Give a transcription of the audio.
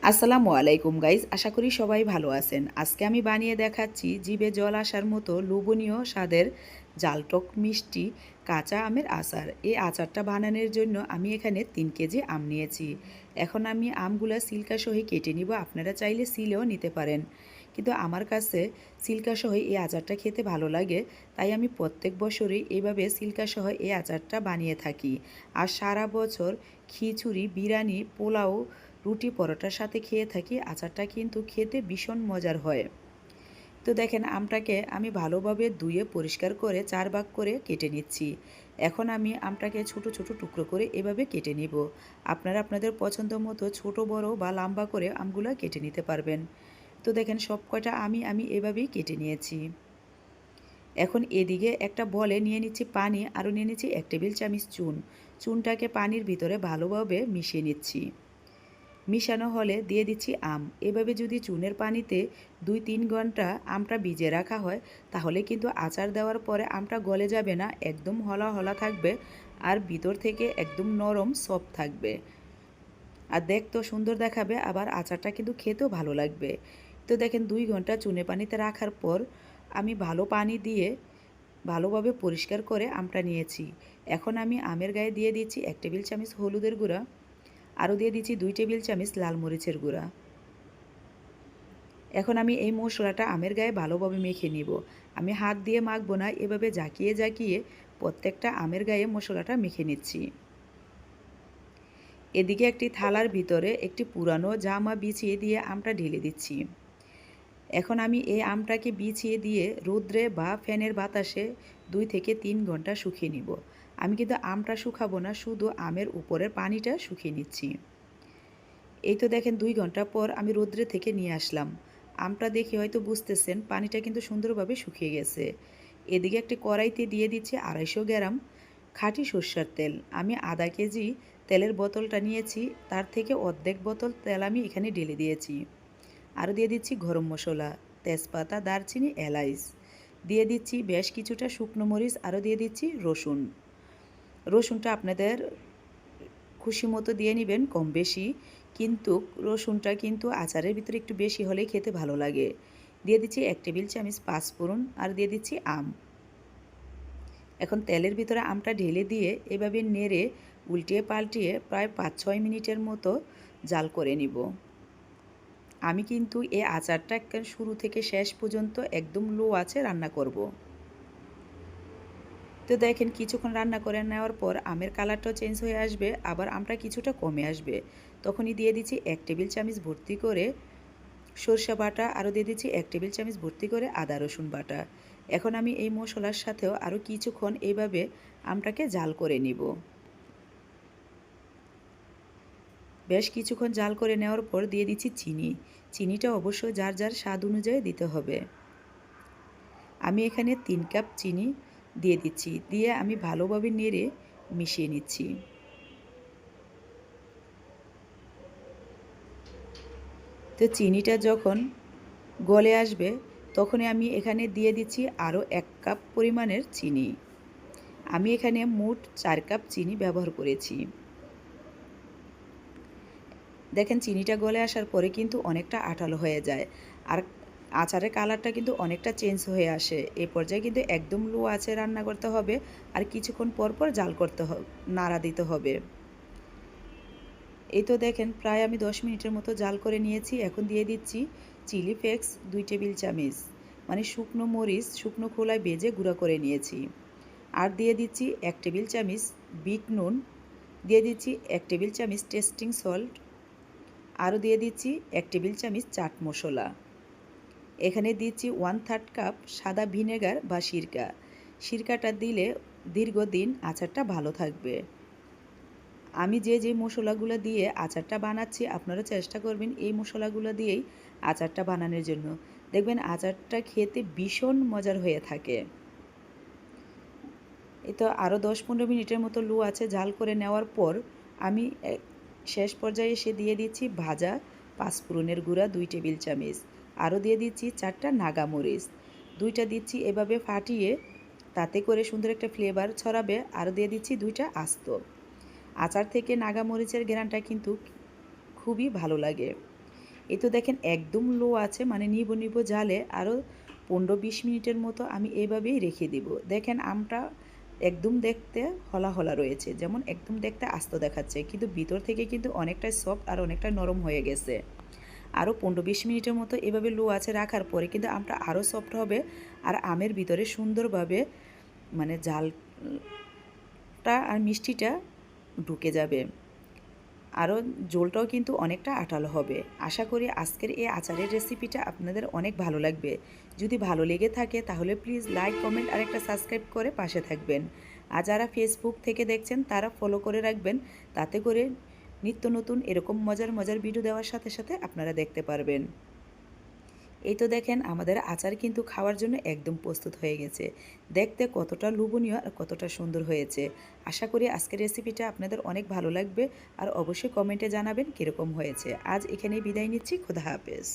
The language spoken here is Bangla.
আসসালামু আলাইকুম গাইজ, আশা করি সবাই ভালো আছেন। আজকে আমি বানিয়ে দেখাচ্ছি জিভে জল আসার মতো লোভনীয় স্বাদের জালটক মিষ্টি কাঁচা আমের আচার। এই আচারটা বানানোর জন্য আমি এখানে 3 কেজি আম নিয়েছি। এখন আমি আমগুলা সিল্কা সহি কেটে নিব। আপনারা চাইলে সিলেও নিতে পারেন, কিন্তু আমার কাছে সিল্কা সহ এই আচারটা খেতে ভালো লাগে, তাই আমি প্রত্যেক বছরই এইভাবে সিল্কা সহ এই আচারটা বানিয়ে থাকি। আর সারা বছর খিচুড়ি, বিরিয়ানি, পোলাও, রুটি, পরোটার সাথে খেয়ে থাকি। আচারটা কিন্তু খেতে ভীষণ মজার হয়। তো দেখেন, আমটাকে আমি ভালোভাবে ধুয়ে পরিষ্কার করে 4 ভাগ করে কেটে নিচ্ছি। এখন আমি আমটাকে ছোট ছোট টুকরো করে এভাবে কেটে নিব। আপনারা আপনাদের পছন্দ মতো ছোট বড় বা লম্বা করে আমগুলো কেটে নিতে পারবেন। তো দেখেন, সব কয়টা আমি এভাবেই কেটে নিয়েছি। এখন এদিকে একটা বলে নিয়ে নিচ্ছি পানি, আরও নিয়ে নিচ্ছি 1 টেবিল চামচ চুন। চুনটাকে পানির ভিতরে ভালোভাবে মিশিয়ে নিচ্ছি। মিশানো হলে দিয়ে দিচ্ছি আম। এভাবে যদি চুনের পানিতে 2-3 ঘন্টা আমটা ভিজিয়ে রাখা হয়, তাহলে কিন্তু আচার দেওয়ার পরে আমটা গলে যাবে না, একদম হলা হলা থাকবে, আর ভিতর থেকে একদম নরম সফট থাকবে, আর দেখতেও সুন্দর দেখাবে, আবার আচারটা কিন্তু খেতেও ভালো লাগবে। তো দেখেন, 2 ঘন্টা চুনে পানিতে রাখার পর আমি ভালো পানি দিয়ে ভালোভাবে পরিষ্কার করে আমটা নিয়েছি। এখন আমি আমের গায়ে দিয়ে দিচ্ছি 1 টেবিল চামচ হলুদের গুঁড়া, আরও দিয়ে দিচ্ছি 2 টেবিল চামচ লাল মরিচের গুঁড়া। এখন আমি এই মশলাটা আমের গায়ে ভালোভাবে মেখে নিব। আমি হাত দিয়ে মাখবো না, এভাবে জাকিয়ে জাকিয়ে প্রত্যেকটা আমের গায়ে মশলাটা মেখে নিচ্ছি। এদিকে একটি থালার ভিতরে একটি পুরানো জামা বিছিয়ে দিয়ে আমটা ঢেলে দিচ্ছি। এখন আমি এই আমটাকে বিছিয়ে দিয়ে রৌদ্রে বা ফ্যানের বাতাসে 2 থেকে 3 ঘন্টা শুকিয়ে নিব। আমি কিন্তু আমটা শুকাবো না, শুধু আমের উপরের পানিটা শুকিয়ে নিচ্ছি। এই তো দেখেন, 2 ঘন্টা পর আমি রৌদ্রে থেকে নিয়ে আসলাম। আমটা দেখে হয়তো বুঝতেছেন পানিটা কিন্তু সুন্দরভাবে শুকিয়ে গেছে। এদিকে একটি কড়াইতে দিয়ে দিচ্ছি 250 গ্রাম খাঁটি সরষের তেল। আমি আধা কেজি তেলের বোতলটা নিয়েছি, তার থেকে অর্ধেক বোতল তেল আমি এখানে ঢেলে দিয়েছি। আরও দিয়ে দিচ্ছি গরম মশলা, তেজপাতা, দারচিনি, এলাচ। দিয়ে দিচ্ছি বেশ কিছুটা শুকনো মরিচ, আরও দিয়ে দিচ্ছি রসুন। রসুনটা আপনাদের খুশি মতো দিয়ে নেবেন, কম বেশি, কিন্তু রসুনটা কিন্তু আচারের ভিতরে একটু বেশি হলেই খেতে ভালো লাগে। দিয়ে দিচ্ছি 1 টেবিল চামচ পাঁচফোড়ন, আর দিয়ে দিচ্ছি আম। এখন তেলের ভিতরে আমটা ঢেলে দিয়ে এভাবে নেড়ে উল্টিয়ে পাল্টিয়ে প্রায় 5-6 মিনিটের মতো জাল করে নিব। আমি কিন্তু এই আচারটা শুরু থেকে শেষ পর্যন্ত একদম লো আঁচে রান্না করব। তো দেখেন, কিছুক্ষণ রান্না করে নেওয়ার পর আমের কালারটাও চেঞ্জ হয়ে আসবে, আবার আমটা কিছুটা কমে আসবে। তখনই দিয়ে দিচ্ছি 1 টেবিল চামচ ভর্তি করে সরষে বাটা, আরও দিয়ে দিচ্ছি 1 টেবিল চামচ ভর্তি করে আদা রসুন বাটা। এখন আমি এই মশলার সাথেও আরও কিছুক্ষণ এইভাবে আমটাকে জাল করে নিব। বেশ কিছুক্ষণ জাল করে নেওয়ার পর দিয়ে দিচ্ছি চিনি। চিনিটা অবশ্যই যার যার স্বাদ অনুযায়ী দিতে হবে। আমি এখানে 3 কাপ চিনি দিয়ে দিচ্ছি, দিয়ে আমি ভালোভাবে নেড়ে মিশিয়ে নিচ্ছি। তো চিনিটা যখন গলে আসবে, তখনই আমি এখানে দিয়ে দিচ্ছি আরও 1 কাপ পরিমাণের চিনি। আমি এখানে মোট 4 কাপ চিনি ব্যবহার করেছি। দেখেন, চিনিটা গলে আসার পরে কিন্তু অনেকটা আঠালো হয়ে যায়, আর আচারের কালারটা কিন্তু অনেকটা চেঞ্জ হয়ে আসে। এই পর্যায়ে কিন্তু একদম লো আঁচে রান্না করতে হবে, আর কিছুক্ষণ পর পর জাল করতে হবে, নাড়া দিতে হবে। এই তো দেখেন, প্রায় আমি 10 মিনিটের মতো জাল করে নিয়েছি। এখন দিয়ে দিচ্ছি চিলি ফ্লেক্স 2 টেবিল চামচ, মানে শুকনো মরিচ শুকনো খোলায় ভেজে গুঁড়া করে নিয়েছি। আর দিয়ে দিচ্ছি 1 টেবিল চামচ বিট নুন, দিয়ে দিচ্ছি 1 টেবিল চামচ টেস্টিং সল্ট, আরও দিয়ে দিচ্ছি 1 টেবিল চামচ চাট মশলা। এখানে দিচ্ছি 1/3 কাপ সাদা ভিনেগার বা সিরকা। সিরকাটা দিলে দীর্ঘদিন আচারটা ভালো থাকবে। আমি যে মশলাগুলো দিয়ে আচারটা বানাচ্ছি, আপনারা চেষ্টা করবেন এই মশলাগুলো দিয়েই আচারটা বানানোর জন্য। দেখবেন আচারটা খেতে ভীষণ মজার হয়ে থাকে। এই তো আরও 10-15 মিনিটের মতো লো আছে জাল করে নেওয়ার পর আমি শেষ পর্যায়ে এসে দিয়ে দিচ্ছি ভাজা পাঁচফোড়নের গুঁড়া 2 টেবিল চামচ, আরও দিয়ে দিচ্ছি 4টা নাগামরিচ, 2টা দিচ্ছি এভাবে ফাটিয়ে, তাতে করে সুন্দর একটা ফ্লেভার ছড়াবে। আরও দিয়ে দিচ্ছি 2টা আস্ত। আচার থেকে নাগামরিচের ঘ্রাণটা কিন্তু খুবই ভালো লাগে। এই তো দেখেন একদম লো আছে, মানে নিবো নিবো জালে আরও 15-20 মিনিটের মতো আমি এইভাবেই রেখে দিব। দেখেন আমটা একদম দেখতে হলা হলা রয়েছে, যেমন একদম দেখতে আস্ত দেখাচ্ছে, কিন্তু ভিতর থেকে কিন্তু অনেকটাই সফট আর অনেকটা নরম হয়ে গেছে। আরও 15-20 মিনিটের মতো এভাবে লো আছে রাখার পরে কিন্তু আমটা আরও সফট হবে আর আমের ভিতরে সুন্দরভাবে মানে জালটা আর মিষ্টিটা ঢুকে যাবে। আরও ঝোলটাও কিন্তু অনেকটা আঠালো হবে। আশা করি আজকের এই আচারের রেসিপিটা আপনাদের অনেক ভালো লাগবে। যদি ভালো লেগে থাকে তাহলে প্লিজ লাইক, কমেন্ট আর একটা সাবস্ক্রাইব করে পাশে থাকবেন। আর যারা ফেসবুক থেকে দেখছেন তারা ফলো করে রাখবেন, তাতে করে নিত্য নতুন এরকম মজার মজার ভিডিও দেওয়ার সাথে সাথে আপনারা দেখতে পারবেন। এই তো দেখেন আমাদের আচার কিন্তু খাওয়ার জন্য একদম প্রস্তুত হয়ে গেছে। দেখতে কতটা লোভনীয় আর কতটা সুন্দর হয়েছে। আশা করি আজকের রেসিপিটা আপনাদের অনেক ভালো লাগবে আর অবশ্যই কমেন্টে জানাবেন কীরকম হয়েছে। আজ এখানেই বিদায় নিচ্ছি। খোদা হাফেজ।